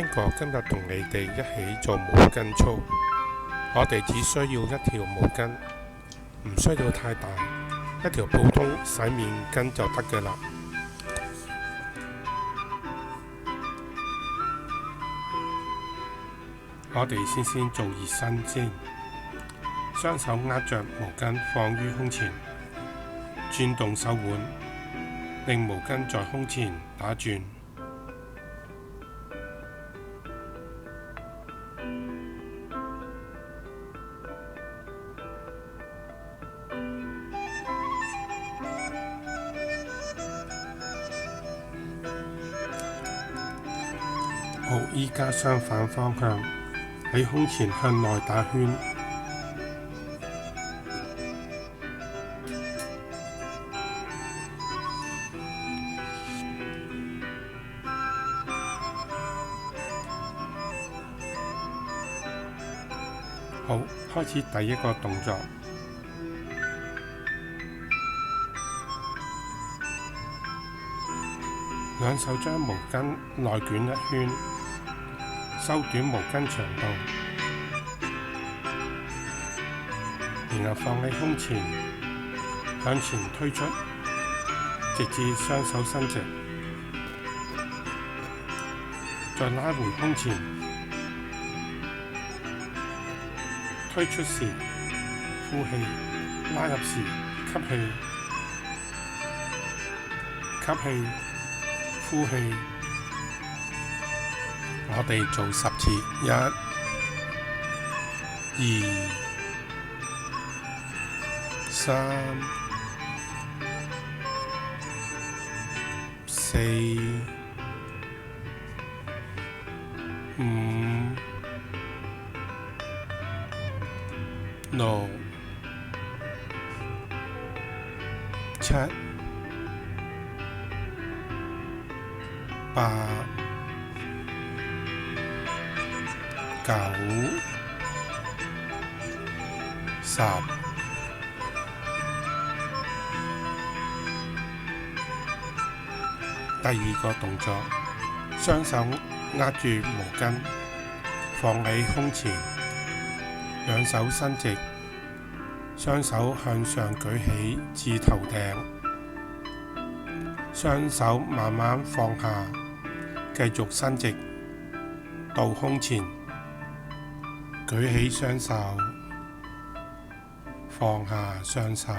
邊個今日同你哋一起做毛巾操？我哋只需要一條毛巾，唔需要太大，一條普通洗面巾就得嘅啦。我哋先做熱身先，雙手握着毛巾放於胸前，轉動手腕，令毛巾在胸前打轉。好，依家相反方向，喺胸前向內打圈。好，開始第一個動作。兩手將毛巾內捲一圈，收短毛巾長度，然後放喺胸前，向前推出，直至雙手伸直，再拉回胸前，推出時呼氣，拉入時吸氣，吸氣，呼氣。我哋做10次，1、2、3、4、5、6、7、8、9、10。第二個動作，雙手握住毛巾，放喺胸前，兩手伸直，雙手向上舉起至頭頂，雙手慢慢放下，繼續伸直到胸前。舉起雙手，放下雙手，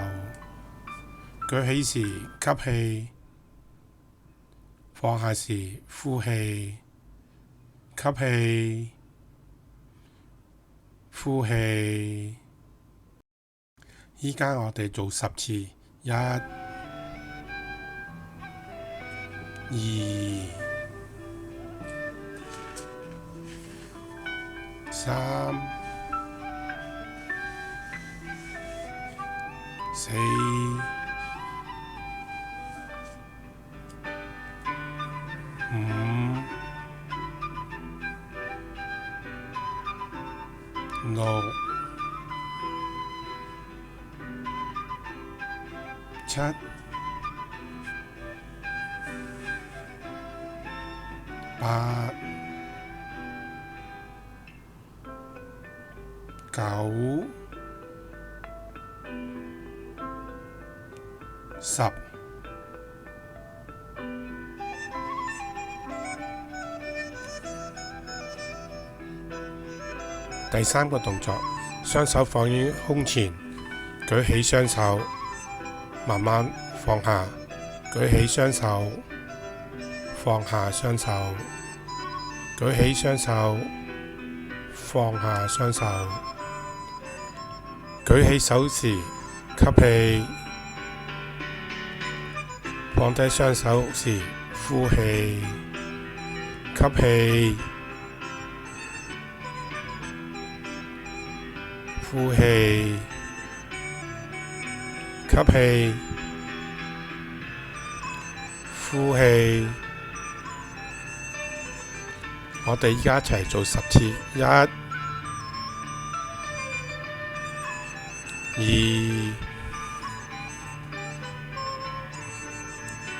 舉起時吸氣，放下時呼氣，吸氣，呼氣。依家我哋做10次，1、2、3、4、5、6、7、8、9、10。第三個動作，雙手放於胸前，舉起雙手，慢慢放下，舉起雙手，放下雙手，舉起雙手，放下雙手，舉起手時吸氣，放低雙手時呼氣，吸氣，呼氣，吸氣，呼氣。我哋依家一齊做10次，1、2、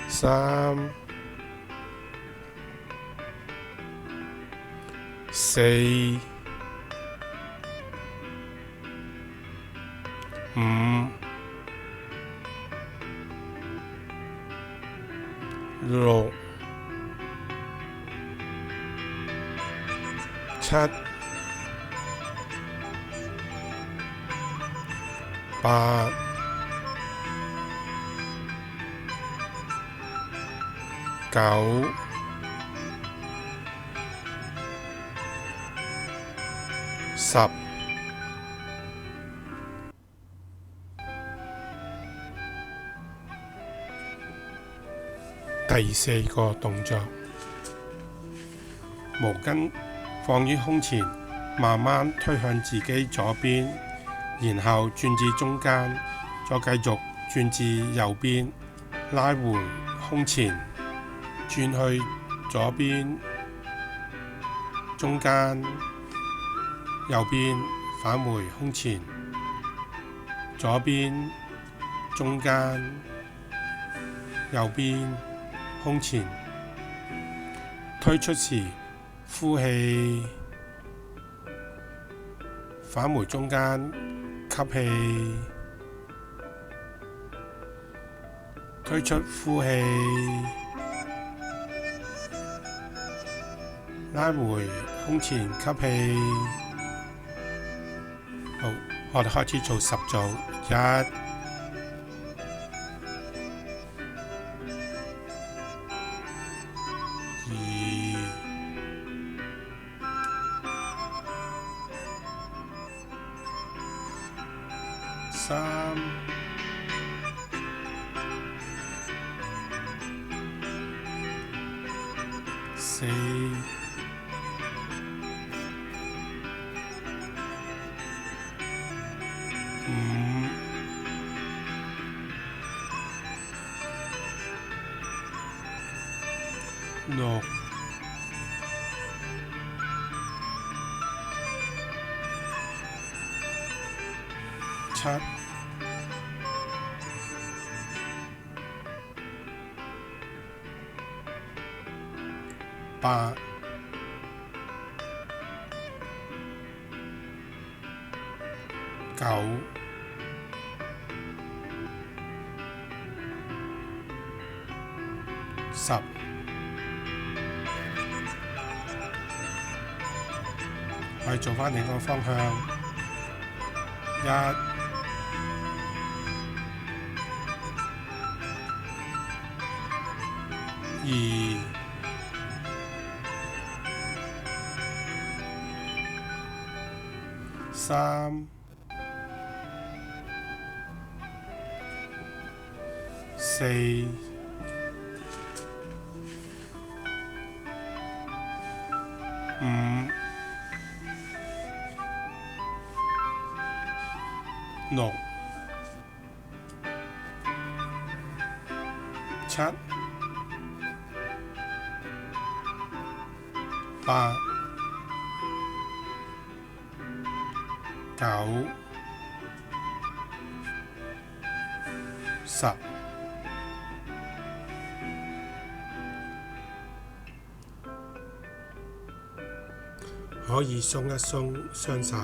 3、4、5、6、7、8、9、10。第4個動作，毛巾放於胸前，慢慢推向自己左邊，然後轉至中間，再繼續轉至右邊，拉回胸前，轉去左邊、中間、右邊，返回胸前，左邊、中間、右邊。胸前，推出時呼氣，返回中間，吸氣，推出呼氣，拉回胸前，吸氣。好，我哋開始做10組，1、3、4、5、6、7、8、9、10。我哋做返另一個方向，1、2、3、4、5、6、7、8、9、10。可以鬆一鬆雙手。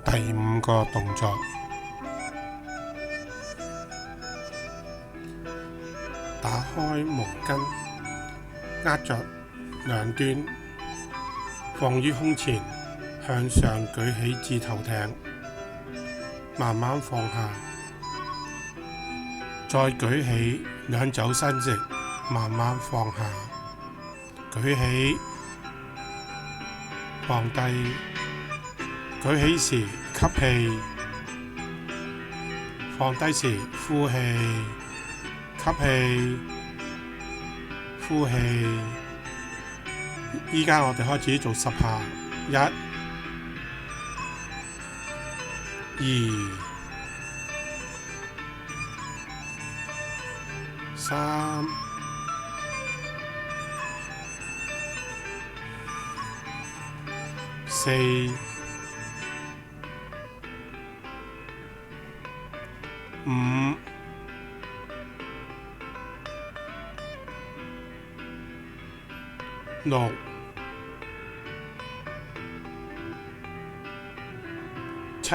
第5個動作，打開毛巾，握着兩端，放於胸前，向上舉起至頭頂，慢慢放下，再舉起兩肘伸直，慢慢放下，舉起，放低，舉起時吸氣，放低時呼氣，吸氣，呼氣。依家我哋開始做10下，1、2、3、4、5、六、七、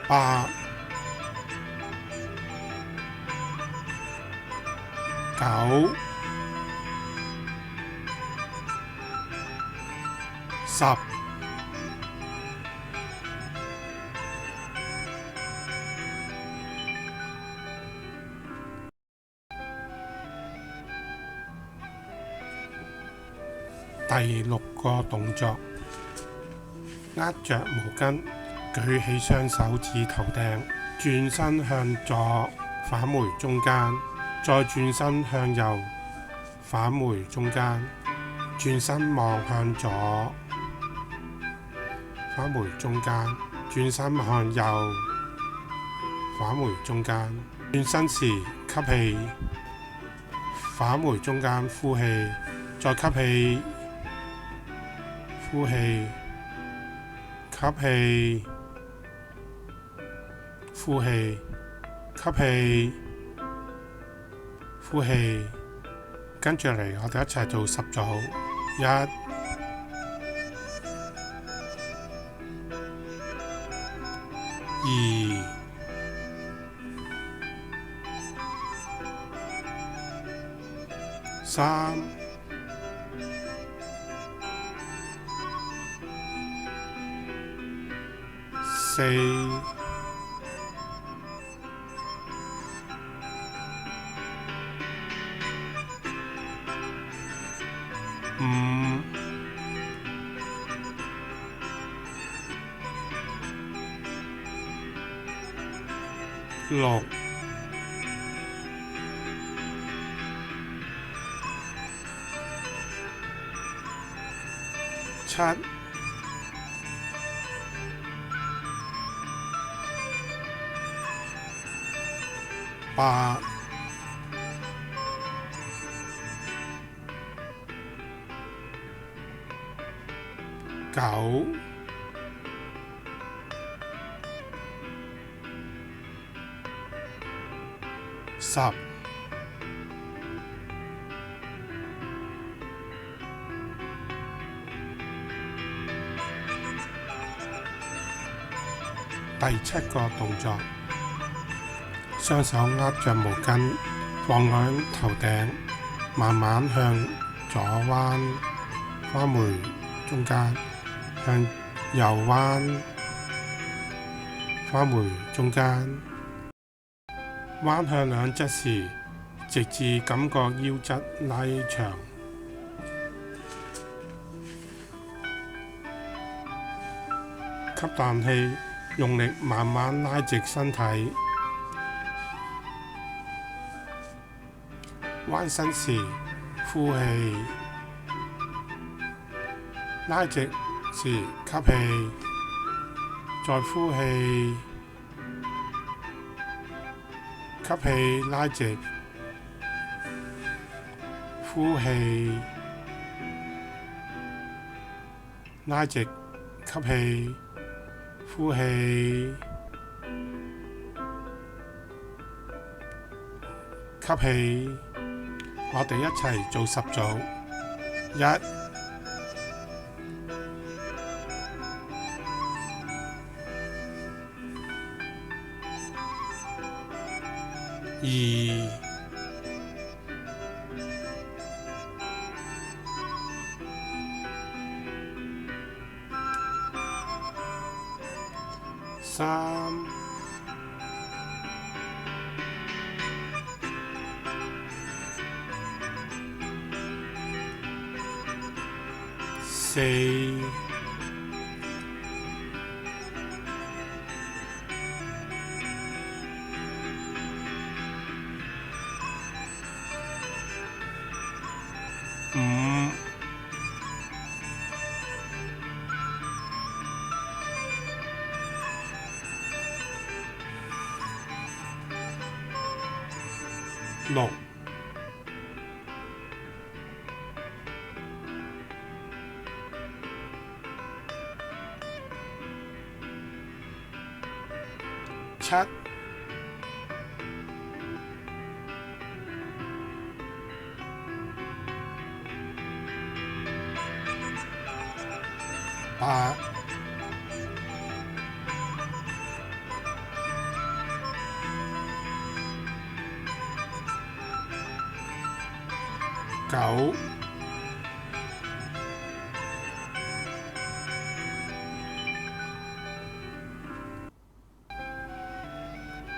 八、九、十、第六個動作，握着毛巾，舉起雙手至頭頂，轉身向左，返回中間，再轉身向右，返回中間，轉身望向左，返回中間，轉身向右，返回中間，轉身時吸氣，返回中間呼氣，再吸氣，呼氣，吸氣，呼氣，吸氣，呼氣，跟住嚟，我哋一齊做10組，一、二、三、四、五、六、七、八、九、10。第7個動作，雙手握着毛巾放喺頭頂，慢慢向左彎，返回中間，向右彎，返回中間，彎向兩側時，直至感覺腰側拉長。吸啖氣，用力慢慢拉直身體。彎身時呼氣，拉直時吸氣，再呼氣，吸氣拉直，呼氣，拉直，吸氣，呼氣，吸氣。我哋一齊做10組，一、二、三、四、五、六、七、8、9、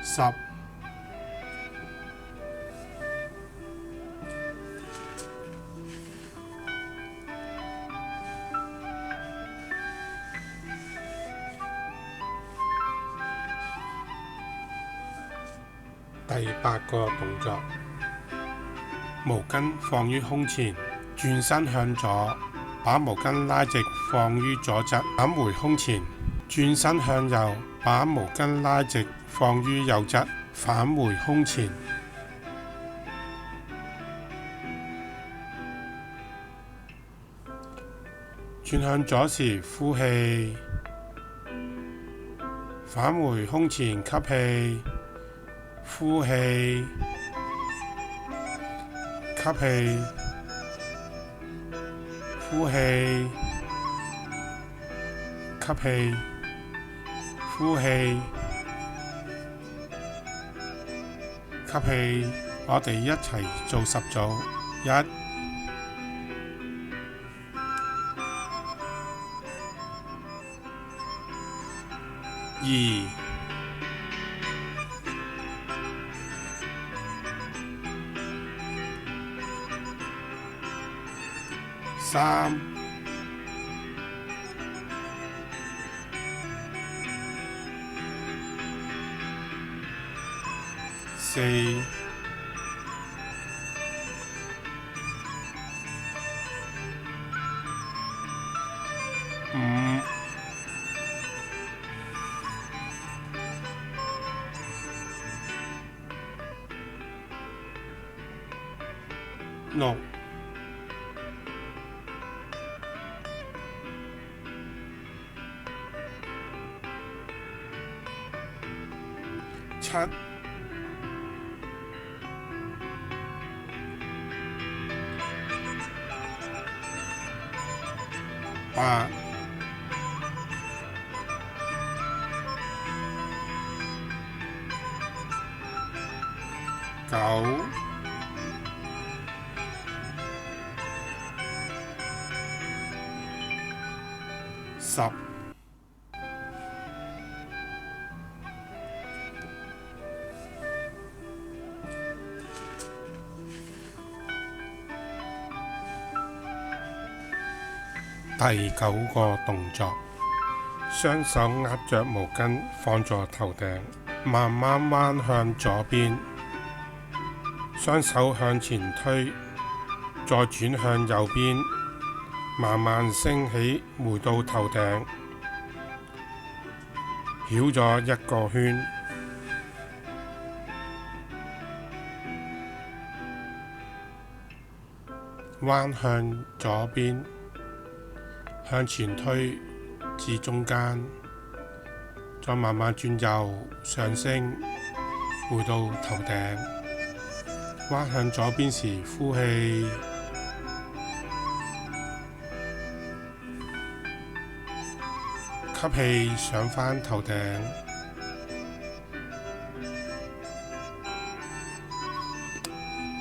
10、第8個動作，毛巾放於胸前，轉身向左，把毛巾拉直放於左側，返回胸前，轉身向右，把毛巾拉直放於右側，返回胸前。轉向左時呼氣，返回胸前吸氣，呼氣，吸氣，呼氣，吸氣，呼氣，吸氣。我哋一齊做10組，1、2、3、4、5、6、7、8、9、10。第9個動作，雙手握着毛巾放在頭頂，慢慢彎向左邊，雙手向前推，再轉向右邊，慢慢升起回到頭頂，繞咗1個圈，彎向左邊，向前推至中間，再慢慢轉右上升，回到頭頂。彎向左邊時呼氣，吸氣上返頭頂，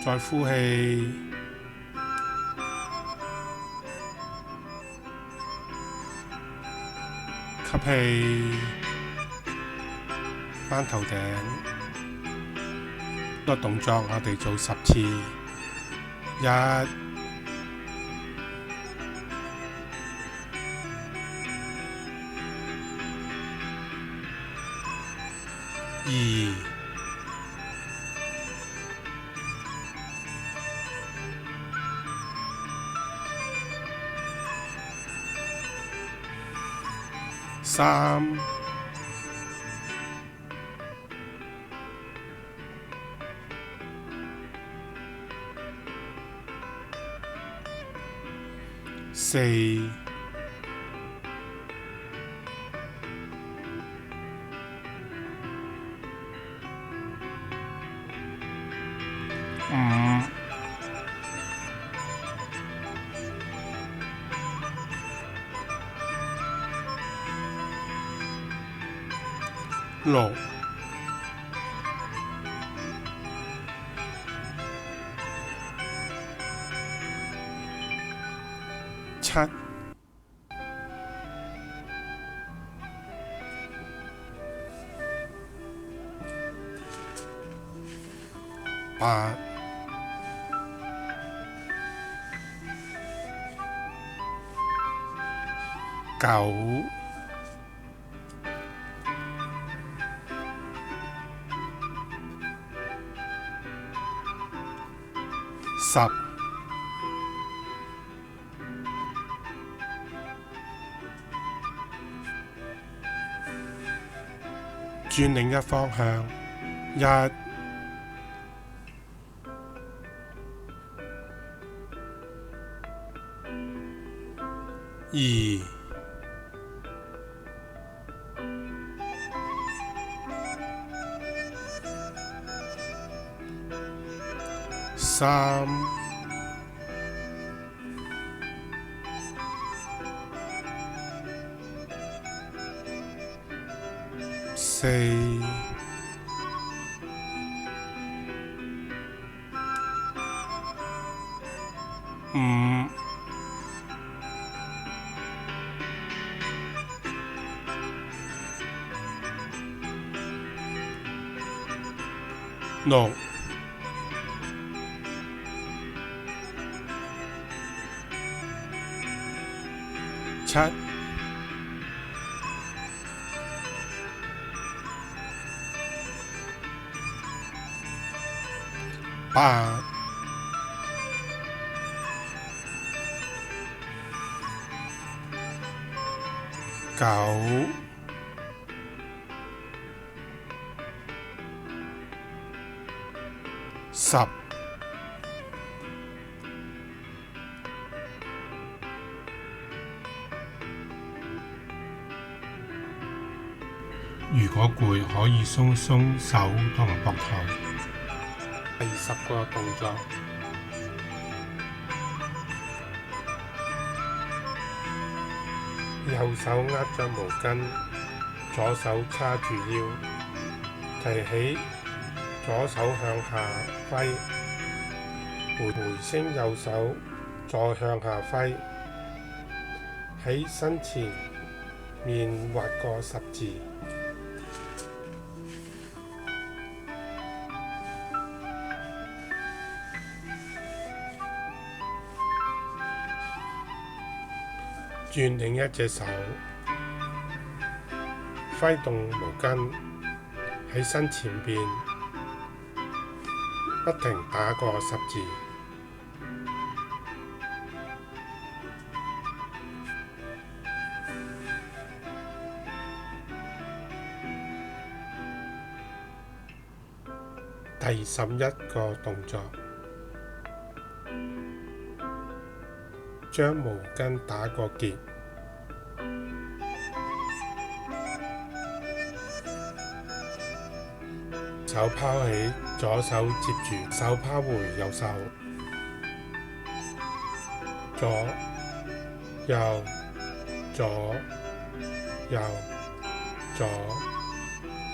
再呼氣，吸氣，返頭頂。呢個動作我哋做10次。1、2、3、4、5、6、7、8、9、10。轉另一方向，一、2、3、4、5、6、7、8、9、10。如果攰，可以鬆鬆手同膊頭。第10個動作，右手握着毛巾，左手叉住腰，提起左手向下揮，回升右手再向下揮，喺身前面畫個十字。轉另一隻手，揮動毛巾喺身前邊，不停打個十字。第11個動作，將毛巾打個結，手拋起，左手接住，手拋回右手，左右左右左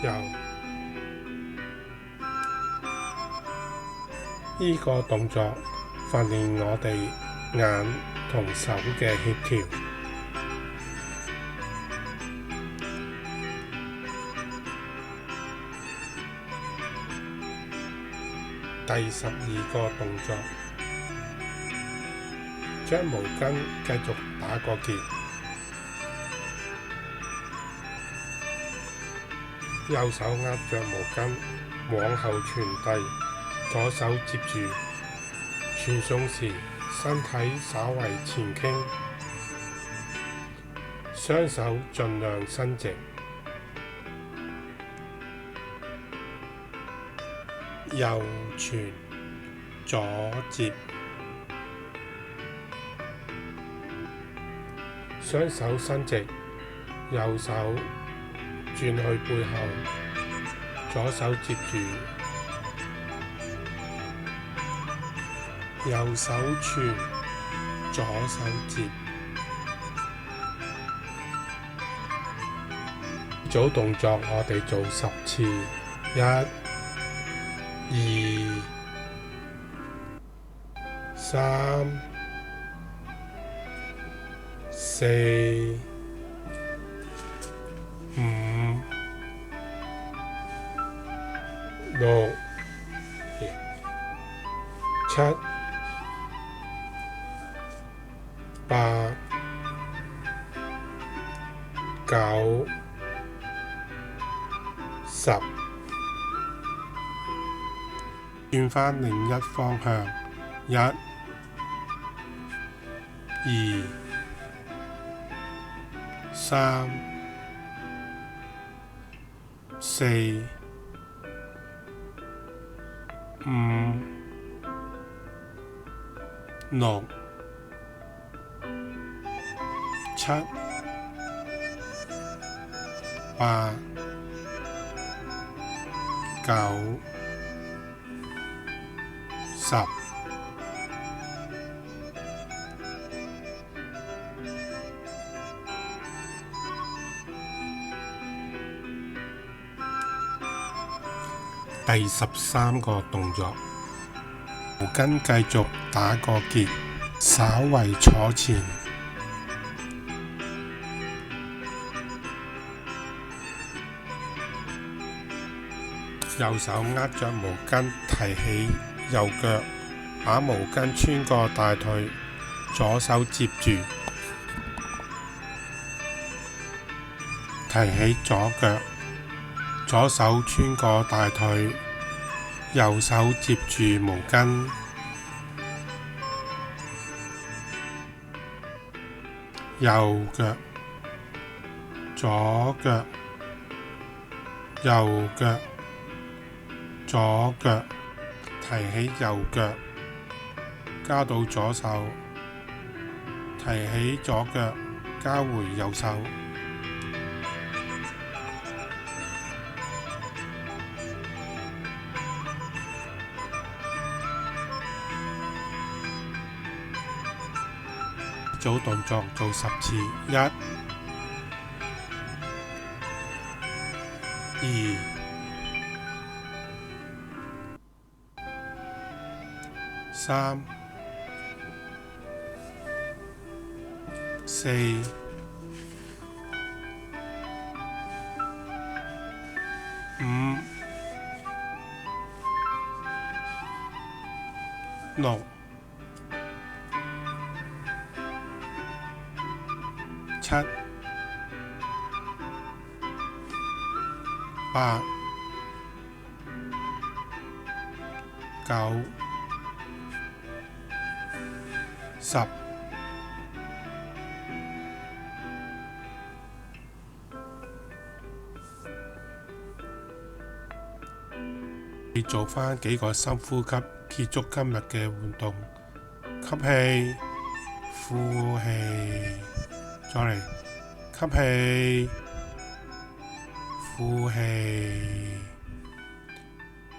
右。呢個動作訓練我哋眼同手嘅協調。第12個動作，將毛巾繼續打個結，右手握着毛巾往後傳遞，左手接住，傳送時身體稍為前傾，雙手盡量伸直，右傳左接，雙手伸直，右手轉去背後，左手接住，右手傳，左手接。組動作我哋做10次，一、二、三、四、五、六、七、八、九、10，轉返另一方向，一、二、三、四、五、六、七、八、九、10。第13個動作，毛巾繼續打個結，稍為坐前，右手握着毛巾，提起右腳，把毛巾穿過大腿，左手接住，提起左腳，左手穿過大腿，右手接住毛巾，右腳、左腳、右腳、左腳，提起右腳，交到左手，提起左腳，交回右手。組動作做10次，一、二、三、四、五、六、七、八、九、10。你做返幾個深呼吸，結束今日嘅活動。吸氣，呼氣，再嚟，吸氣，呼氣，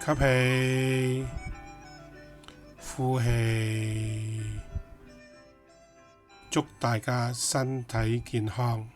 吸氣，呼氣。祝大家身體健康。